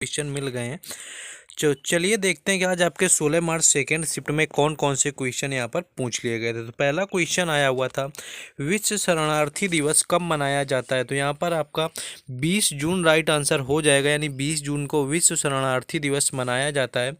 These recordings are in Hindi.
क्वेश्चन मिल गए हैं। चलिए देखते हैं कि आज आपके 16 मार्च सेकेंड शिफ्ट में कौन कौन से क्वेश्चन यहाँ पर पूछ लिए गए थे। तो पहला क्वेश्चन आया हुआ था, विश्व शरणार्थी दिवस कब मनाया जाता है। तो यहाँ पर आपका 20 जून राइट आंसर हो जाएगा, यानी 20 जून को विश्व शरणार्थी दिवस मनाया जाता है।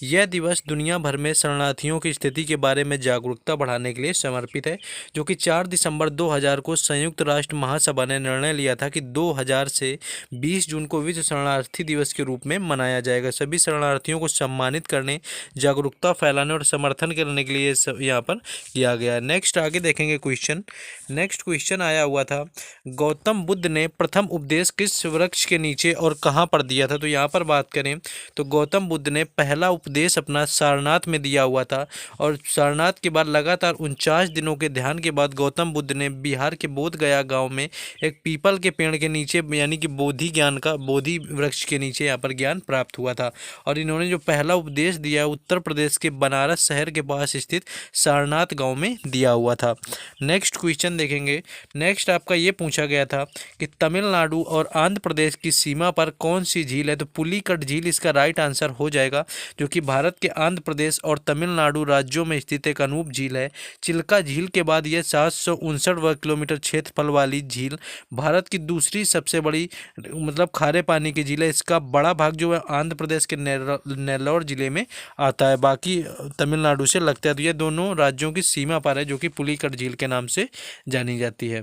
यह दिवस दुनिया भर में शरणार्थियों की स्थिति के बारे में जागरूकता बढ़ाने के लिए समर्पित है, जो कि 4 दिसंबर 2000 को संयुक्त राष्ट्र महासभा ने निर्णय लिया था कि 2000 से 20 जून को विश्व शरणार्थी दिवस के रूप में मनाया जाएगा। सभी शरणार्थियों को सम्मानित करने, जागरूकता फैलाने और समर्थन करने के लिए यहाँ पर किया गया है। नेक्स्ट आगे देखेंगे क्वेश्चन। नेक्स्ट क्वेश्चन आया हुआ था, गौतम बुद्ध ने प्रथम उपदेश किस वृक्ष के नीचे और कहाँ पर दिया था। तो यहाँ पर बात करें तो गौतम बुद्ध ने पहला उपदेश अपना सारनाथ में दिया हुआ था, और सारनाथ के बाद लगातार 49 दिनों के ध्यान के बाद गौतम बुद्ध ने बिहार के बोध गया गाँव में एक पीपल के पेड़ के नीचे, यानी कि बोधि वृक्ष के नीचे यहाँ पर ज्ञान प्राप्त हुआ था। और इन्होंने जो पहला उपदेश दिया उत्तर प्रदेश के बनारस शहर के पास स्थित सारनाथ गांव में दिया हुआ था। नेक्स्ट क्वेश्चन देखेंगे। नेक्स्ट आपका ये पूछा गया था कि तमिलनाडु और आंध्र प्रदेश की सीमा पर कौन सी झील है। तो पुलिकट झील इसका राइट आंसर हो जाएगा, जो कि भारत के आंध्र प्रदेश और तमिलनाडु राज्यों में स्थित एक अनूप झील है। चिल्का झील के बाद यह 759 वर्ग किलोमीटर क्षेत्रफल वाली झील भारत की दूसरी सबसे बड़ी मतलब खारे पानी की झील है। इसका बड़ा भाग जो है आंध्र प्रदेश के नेल्लौर जिले में आता है, बाकी तमिलनाडु से लगता है। तो ये दोनों राज्यों की सीमा पर है, जो कि पुलिकट झील के नाम से जानी जाती है।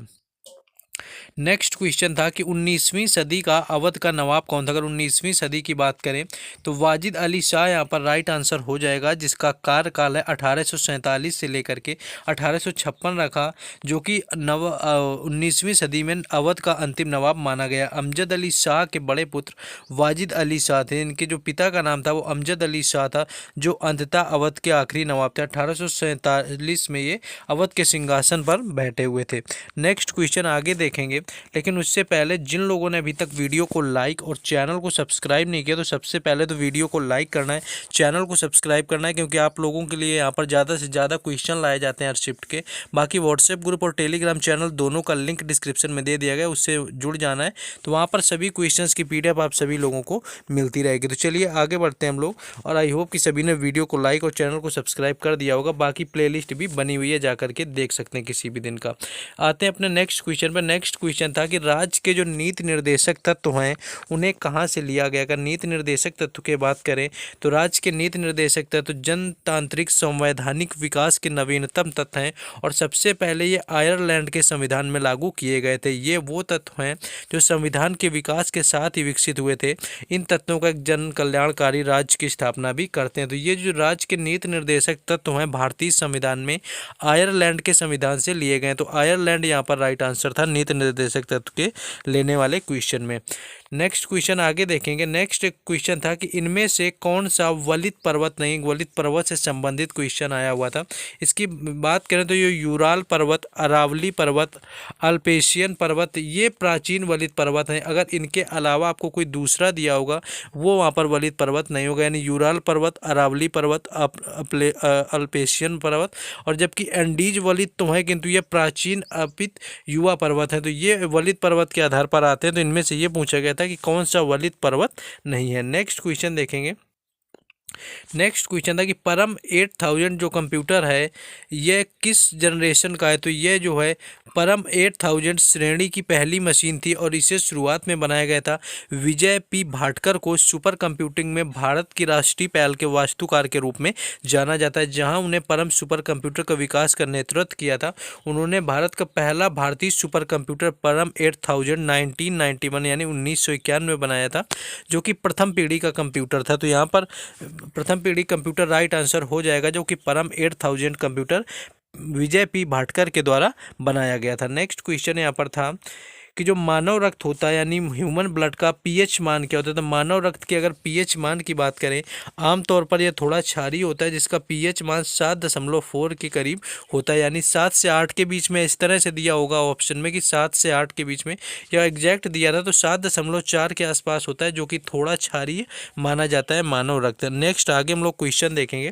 नेक्स्ट क्वेश्चन था कि 19वीं सदी का अवध का नवाब कौन था। अगर 19वीं सदी की बात करें तो वाजिद अली शाह यहाँ पर राइट आंसर हो जाएगा, जिसका कार्यकाल है 1847 से लेकर के 1856 रखा, जो कि 19वीं सदी में अवध का अंतिम नवाब माना गया। अमजद अली शाह के बड़े पुत्र वाजिद अली शाह थे। इनके जो पिता का नाम था वो अमजद अली शाह था, जो अंततः अवध के आखिरी नवाब थे। 1847 में ये अवध के सिंहासन पर बैठे हुए थे। नेक्स्ट क्वेश्चन आगे देखेंगे, लेकिन उससे पहले जिन लोगों ने अभी तक वीडियो को लाइक और चैनल को सब्सक्राइब नहीं किया, तो सबसे पहले तो वीडियो को लाइक करना है, चैनल को सब्सक्राइब करना है, क्योंकि आप लोगों के लिए यहाँ पर ज़्यादा से ज़्यादा क्वेश्चन लाए जाते हैं हर शिफ्ट के। बाकी व्हाट्सएप ग्रुप और टेलीग्राम चैनल दोनों का लिंक डिस्क्रिप्शन में दे दिया गया, उससे जुड़ जाना है। तो वहाँ पर सभी क्वेश्चन की PDF आप सभी लोगों को मिलती रहेगी। तो चलिए आगे बढ़ते हैं हम लोग, और आई होप कि सभी ने वीडियो को लाइक और चैनल को सब्सक्राइब कर दिया होगा। बाकी प्लेलिस्ट भी बनी हुई है, जाकर के देख सकते हैं किसी भी दिन का। आते हैं अपने नेक्स्ट क्वेश्चन पर। नेक्स्ट क्वेश्चन था कि राज्य के जो नीति निर्देशक तत्व हैं उन्हें कहाँ से लिया गया। अगर नीति निर्देशक तत्व की बात करें तो राज्य के नीति निर्देशक तत्व जनतांत्रिक संवैधानिक विकास के नवीनतम तत्व हैं, और सबसे पहले ये आयरलैंड के संविधान में लागू किए गए थे। ये वो तत्व हैं जो संविधान के विकास के साथ ही विकसित हुए थे। इन तत्वों का एक जन कल्याणकारी राज्य की स्थापना भी करते हैं। तो ये जो राज्य के नीति निर्देशक तत्व हैं भारतीय संविधान में आयरलैंड के संविधान से लिए गए। तो आयरलैंड यहाँ पर राइट आंसर था नीति निर्देशक तत्व के लेने वाले क्वेश्चन में। नेक्स्ट क्वेश्चन आगे देखेंगे। नेक्स्ट क्वेश्चन था कि इनमें से कौन सा वलित पर्वत नहीं। वलित पर्वत से संबंधित क्वेश्चन आया हुआ था। इसकी बात करें तो ये यूराल पर्वत, अरावली पर्वत, अल्पेशियन पर्वत, ये प्राचीन वलित पर्वत हैं। अगर इनके अलावा आपको कोई दूसरा दिया होगा वो वहाँ पर वलित पर्वत नहीं होगा, यानी यूराल पर्वत, अरावली पर्वत, अल्पेशियन पर्वत, और जबकि एंडीज वलित तो है, किंतु ये प्राचीन अपित युवा पर्वत है। तो ये वलित पर्वत के आधार पर आते हैं। तो इनमें से ये पूछा गया था कि कौन सा वलित पर्वत नहीं है। नेक्स्ट क्वेश्चन देखेंगे। नेक्स्ट क्वेश्चन था कि परम 8000 जो कंप्यूटर है ये किस जनरेशन का है। तो ये जो है परम 8000 श्रेणी की पहली मशीन थी, और इसे शुरुआत में बनाया गया था विजय पी भाटकर को सुपर कंप्यूटिंग में भारत की राष्ट्रीय पहल के वास्तुकार के रूप में जाना जाता है, जहां उन्हें परम सुपर कंप्यूटर का विकास का नेतृत्व किया था। उन्होंने भारत का पहला भारतीय सुपर कंप्यूटर परम 8000 1991 यानी 1951 में बनाया था, जो कि प्रथम पीढ़ी का कंप्यूटर था। तो यहाँ पर प्रथम पीढ़ी कंप्यूटर राइट आंसर हो जाएगा, जो कि परम 8000 कंप्यूटर विजय पी भाटकर के द्वारा बनाया गया था। नेक्स्ट क्वेश्चन यहाँ पर था कि जो मानव रक्त होता है यानी ह्यूमन ब्लड का पीएच मान क्या होता है। तो मानव रक्त के अगर पीएच मान की बात करें, आमतौर पर यह थोड़ा क्षारीय होता है, जिसका पीएच मान 7.4 के करीब होता है, यानी 7 से 8 के बीच में। इस तरह से दिया होगा ऑप्शन में कि 7 से 8 के बीच में, या एग्जैक्ट दिया था तो 7.4 के आसपास होता है, जो कि थोड़ा क्षारीय माना जाता है मानव रक्त। नेक्स्ट आगे हम लोग क्वेश्चन देखेंगे।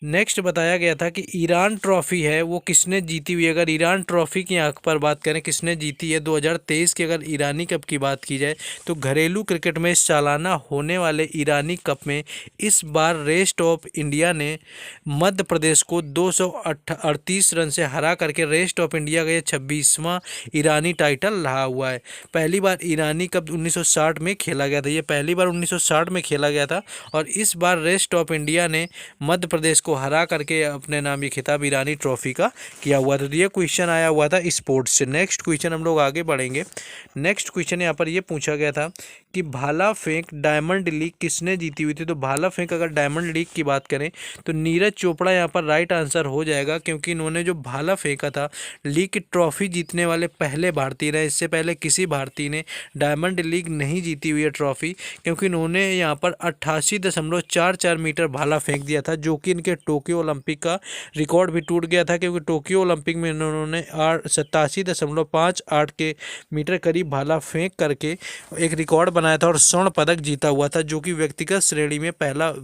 नेक्स्ट बताया गया था कि ईरान ट्रॉफी है वो किसने जीती हुई है। अगर ईरान ट्रॉफी की आंख पर बात करें किसने जीती है 2023 की अगर ईरानी कप की बात की जाए तो घरेलू क्रिकेट में सालाना होने वाले ईरानी कप में इस बार रेस्ट ऑफ इंडिया ने मध्य प्रदेश को 238 रन से हरा करके रेस्ट ऑफ इंडिया का ये 26वां ईरानी टाइटल रहा हुआ है। पहली बार ईरानी कप 1960 में खेला गया था, ये पहली बार 1960 में खेला गया था और इस बार रेस्ट ऑफ इंडिया ने मध्य प्रदेश को हरा करके अपने नाम ये खिताब ईरानी ट्रॉफी का किया हुआ था। तो ये क्वेश्चन आया हुआ था स्पोर्ट्स से। नेक्स्ट क्वेश्चन हम लोग आगे बढ़ेंगे। नेक्स्ट क्वेश्चन यहाँ पर ये पूछा गया था कि भाला फेंक डायमंड लीग किसने जीती हुई थी। तो भाला फेंक अगर डायमंड लीग की बात करें तो नीरज चोपड़ा यहाँ पर राइट आंसर हो जाएगा, क्योंकि इन्होंने जो भाला फेंका था लीग की ट्रॉफी जीतने वाले पहले भारतीय रहे। इससे पहले किसी भारतीय ने डायमंड लीग नहीं जीती हुई है ट्रॉफी, क्योंकि इन्होंने यहाँ पर 88.44 मीटर भाला फेंक दिया था, जो कि इनके टोक्यो ओलंपिक का रिकॉर्ड भी टूट गया था, क्योंकि टोक्यो ओलंपिक में इन्होंने 87.58 के मीटर करीब भाला फेंक करके एक रिकॉर्ड बनाया था और स्वर्ण पदक जीता हुआ था, जो कि व्यक्तिगत श्रेणी में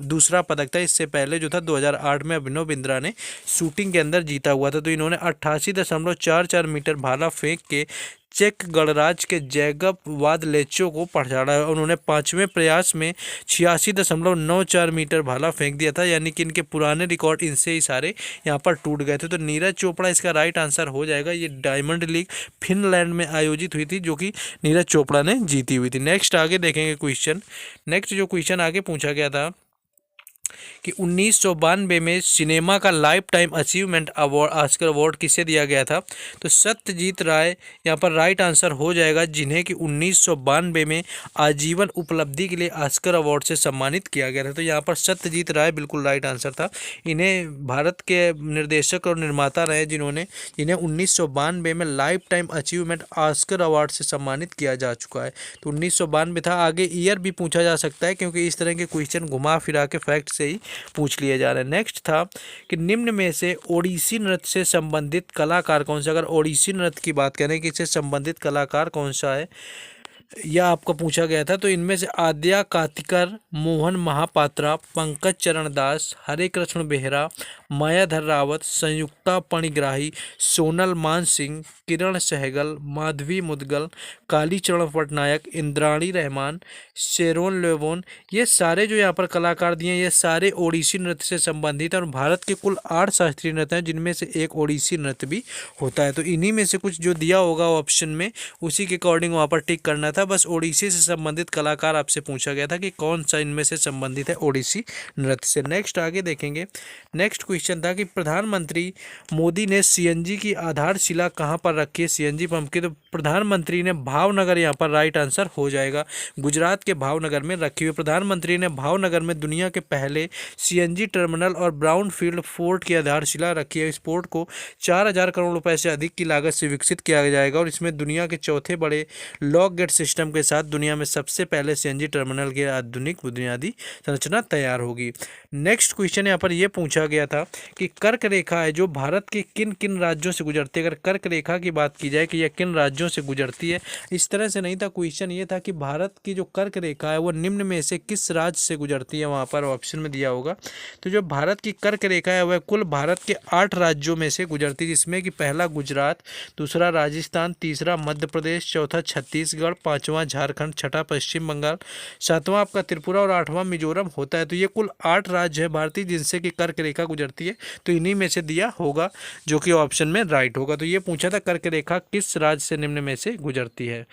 दूसरा पदक था। इससे पहले जो था 2008 में अभिनव बिंद्रा ने शूटिंग के अंदर जीता हुआ था। तो इन्होंने 88.44 मीटर भाला फेंक के चेक गणराज्य के जैगब वादलेचो को पछाड़ा है। उन्होंने 5वें प्रयास में 86.94 मीटर भाला फेंक दिया था, यानी कि इनके पुराने रिकॉर्ड इनसे ही सारे यहाँ पर टूट गए थे। तो नीरज चोपड़ा इसका राइट आंसर हो जाएगा। ये डायमंड लीग फिनलैंड में आयोजित हुई थी, जो कि नीरज चोपड़ा ने जीती हुई थी। नेक्स्ट आगे देखेंगे क्वेश्चन। नेक्स्ट जो क्वेश्चन आगे पूछा गया था कि 1992 में सिनेमा का life time achievement award Oscar award किसे दिया गया था। तो सत्यजीत राय यहाँ पर राइट आंसर हो जाएगा, जिन्हें कि 1992 में आजीवन उपलब्धि के लिए ऑस्कर अवार्ड से सम्मानित किया गया था। तो यहाँ पर सत्यजीत राय बिल्कुल राइट आंसर था। इन्हें भारत के निर्देशक और निर्माता रहे जिन्हें 1992 में life time achievement Oscar award से सम्मानित किया जा चुका है। तो 1992 था। आगे ईयर भी पूछा जा सकता है, क्योंकि इस तरह के क्वेश्चन घुमा फिरा के फैक्ट से ही पूछ लिए जा रहे हैं। नेक्स्ट था कि निम्न में से ओडिसी नृत्य से संबंधित कलाकार कौन सा। अगर ओडिसी नृत्य की बात करें कि इससे संबंधित कलाकार कौन सा है, यह आपको पूछा गया था। तो इनमें से आद्या कातिकर, मोहन महापात्रा, पंकज चरण दास, हरे कृष्ण बेहरा, मायाधर रावत, संयुक्ता पणिग्राही, सोनल मान सिंह, किरण सहगल, माधवी मुदगल, कालीचरण पटनायक, इंद्राणी रहमान, शेरोन लेवोन, ये सारे जो यहाँ पर कलाकार दिए ये सारे ओडिसी नृत्य से संबंधित हैं। और भारत के कुल 8 शास्त्रीय नृत्य हैं, जिनमें से एक ओडिसी नृत्य भी होता है। तो इन्हीं में से कुछ जो दिया होगा ऑप्शन में उसी के अकॉर्डिंग वहाँ पर टिक करना था। बस ओडिसी से संबंधित कलाकार आपसे पूछा गया था कि कौन सा इनमें से संबंधित है ओडिसी नृत्य से। नेक्स्ट आगे देखेंगे। नेक्स्ट क्वेश्चन था कि प्रधानमंत्री मोदी ने सीएनजी की आधारशिला कहां पर रखी है। सीएनजी पंप की, तो प्रधानमंत्री ने भावनगर यहाँ पर राइट आंसर हो जाएगा। गुजरात के भावनगर में रखी हुई। प्रधानमंत्री ने भावनगर में दुनिया के पहले सीएनजी टर्मिनल और ब्राउन फील्ड पोर्ट की आधारशिला रखी है। इस पोर्ट को 4000 करोड़ रुपए से अधिक की लागत से विकसित किया जाएगा और इसमें दुनिया के चौथे बड़े लॉक गेट सिस्टम के साथ दुनिया में सबसे पहले सीएनजी टर्मिनल की आधुनिक बुनियादी संरचना तैयार होगी। नेक्स्ट क्वेश्चन यहाँ पर यह पूछा गया था कि कर्क रेखा है जो भारत के किन किन राज्यों से गुजरती है। अगर कर्क रेखा की बात की जाए कि यह किन राज्यों से गुजरती है, इस तरह से नहीं था। क्वेश्चन ये था कि भारत की जो कर्क रेखा है वो निम्न में से किस राज्य से गुजरती है, वहाँ पर ऑप्शन में दिया होगा। तो जो भारत की कर्क रेखा है वह कुल भारत के 8 राज्यों में से गुजरती है, जिसमें कि पहला गुजरात, दूसरा राजस्थान, तीसरा मध्य प्रदेश, चौथा छत्तीसगढ़, पाँचवां झारखंड, छठा पश्चिम बंगाल, सातवां आपका त्रिपुरा और आठवां मिजोरम होता है। तो ये कुल 8 राज्य है भारतीय जिनसे कि कर्क रेखा गुजरती है। तो इन्हीं में से दिया होगा जो कि ऑप्शन में राइट होगा। तो ये पूछा था कर्क रेखा किस राज्य से निम्न में से गुजरती है।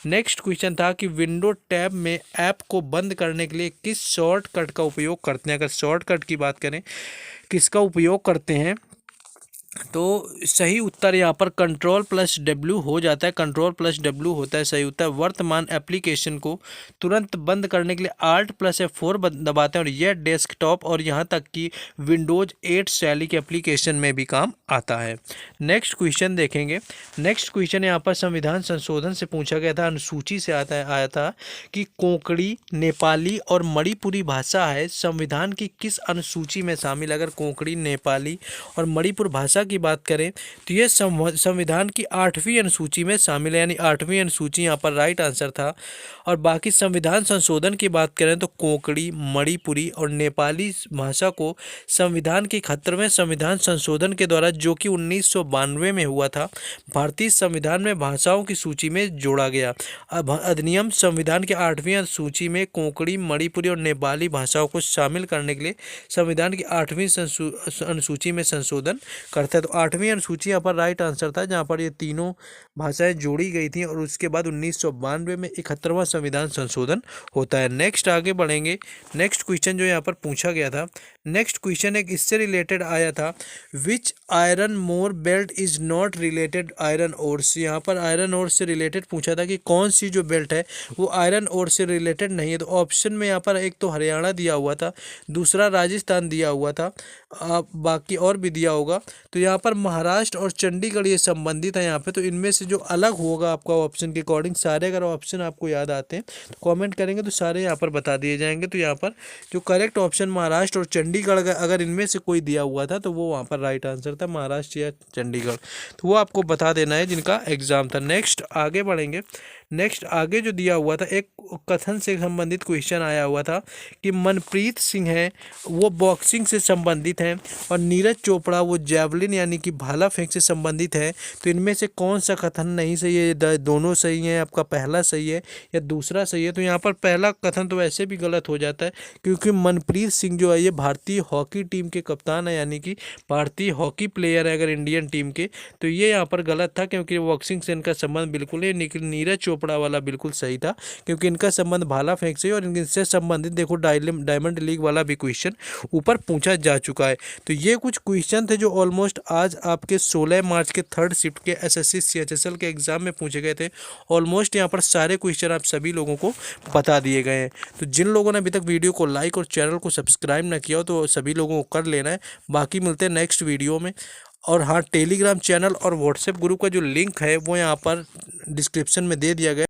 नेक्स्ट क्वेश्चन था कि विंडो टैब में ऐप को बंद करने के लिए किस शॉर्टकट का उपयोग करते हैं। अगर शॉर्टकट की बात करें किसका उपयोग करते हैं, तो सही उत्तर यहाँ पर Ctrl+W हो जाता है। Ctrl+W होता है सही उत्तर। वर्तमान एप्लीकेशन को तुरंत बंद करने के लिए Alt+F4 दबाते हैं और यह डेस्कटॉप और यहाँ तक कि विंडोज 8 शैली के एप्लीकेशन में भी काम आता है। नेक्स्ट क्वेश्चन देखेंगे। नेक्स्ट क्वेश्चन यहाँ पर संविधान संशोधन से पूछा गया था, अनुसूची से आया था कि कोंकणी, नेपाली और मणिपुरी भाषा है संविधान की किस अनुसूची में शामिल। अगर कोंकणी, नेपाली और मणिपुर भाषा की बात करें तो ये संविधान की 8वीं अनुसूची में शामिल है, यानी 8वीं अनुसूची यहाँ पर राइट आंसर था। और बाकी संविधान संशोधन की बात करें तो कोंकणी, मणिपुरी और नेपाली भाषा को संविधान के 71वें संविधान संशोधन के द्वारा, जो कि 1992 में हुआ था, भारतीय संविधान में भाषाओं की सूची में जोड़ा गया। अब अधिनियम संविधान के 8वीं अनुसूची में कोंकणी, मणिपुरी और नेपाली भाषाओं को शामिल करने के लिए संविधान की 8वीं अनुसूची में संशोधन करता है। तो 8वीं अनुसूची यहाँ पर राइट आंसर था, जहाँ पर ये तीनों भाषाएं जोड़ी गई थी और उसके बाद 1992 में 71वां संविधान संशोधन होता है। नेक्स्ट आगे बढ़ेंगे। नेक्स्ट क्वेश्चन जो यहाँ पर पूछा गया था, नेक्स्ट क्वेश्चन एक इससे रिलेटेड आया था, which iron more belt is not related iron ore से। यहाँ पर आयरन ओर से रिलेटेड पूछा था कि कौन सी जो बेल्ट है वो आयरन ओर से रिलेटेड नहीं है। तो ऑप्शन में यहाँ पर एक तो हरियाणा दिया हुआ था, दूसरा राजस्थान दिया हुआ था, बाकी और भी दिया होगा। तो यहाँ पर महाराष्ट्र और चंडीगढ़ ये संबंधित है यहाँ पे। तो इनमें से जो अलग होगा आपका ऑप्शन के अकॉर्डिंग, सारे अगर ऑप्शन आपको याद आते हैं तो कमेंट करेंगे तो सारे यहाँ पर बता दिए जाएंगे। तो यहाँ पर जो करेक्ट ऑप्शन महाराष्ट्र और चंडीगढ़ अगर इनमें से कोई दिया हुआ था तो वो वहाँ पर राइट आंसर था, महाराष्ट्र या चंडीगढ़। तो वो आपको बता देना है जिनका एग्जाम था। नेक्स्ट आगे बढ़ेंगे। नेक्स्ट आगे जो दिया हुआ था, एक कथन से संबंधित क्वेश्चन आया हुआ था कि मनप्रीत सिंह है वो बॉक्सिंग से संबंधित हैं और नीरज चोपड़ा वो जैवलिन यानी कि भाला फेंक से संबंधित है। तो इनमें से कौन सा कथन नहीं सही है? दोनों सही है, आपका पहला सही है या दूसरा सही है? तो यहाँ पर पहला कथन तो वैसे भी गलत हो जाता है, क्योंकि मनप्रीत सिंह जो है ये भारतीय हॉकी टीम के कप्तान है, यानी कि भारतीय हॉकी प्लेयर है अगर इंडियन टीम के। तो ये यहाँ पर गलत था, क्योंकि बॉक्सिंग से इनका संबंध बिल्कुल नहीं। नीरज चोपड़ा वाला बिल्कुल सही था, क्योंकि इनका संबंध भाला फेंक से, और इनसे संबंधित देखो डायमंड लीग वाला भी क्वेश्चन ऊपर पूछा जा चुका है। तो ये कुछ क्वेश्चन थे जो ऑलमोस्ट आज आपके 16 मार्च के थर्ड शिफ्ट के एसएससी सीएचएसएल के एग्जाम में पूछे गए थे। ऑलमोस्ट यहाँ पर सारे क्वेश्चन आप सभी लोगों को बता दिए गए हैं। तो जिन लोगों ने अभी तक वीडियो को लाइक और चैनल को सब्सक्राइब ना किया हो तो सभी लोगों को कर लेना है। बाकी मिलते हैं नेक्स्ट वीडियो में। और हाँ, टेलीग्राम चैनल और व्हाट्सएप ग्रुप का जो लिंक है वो यहाँ पर डिस्क्रिप्शन में दे दिया गया।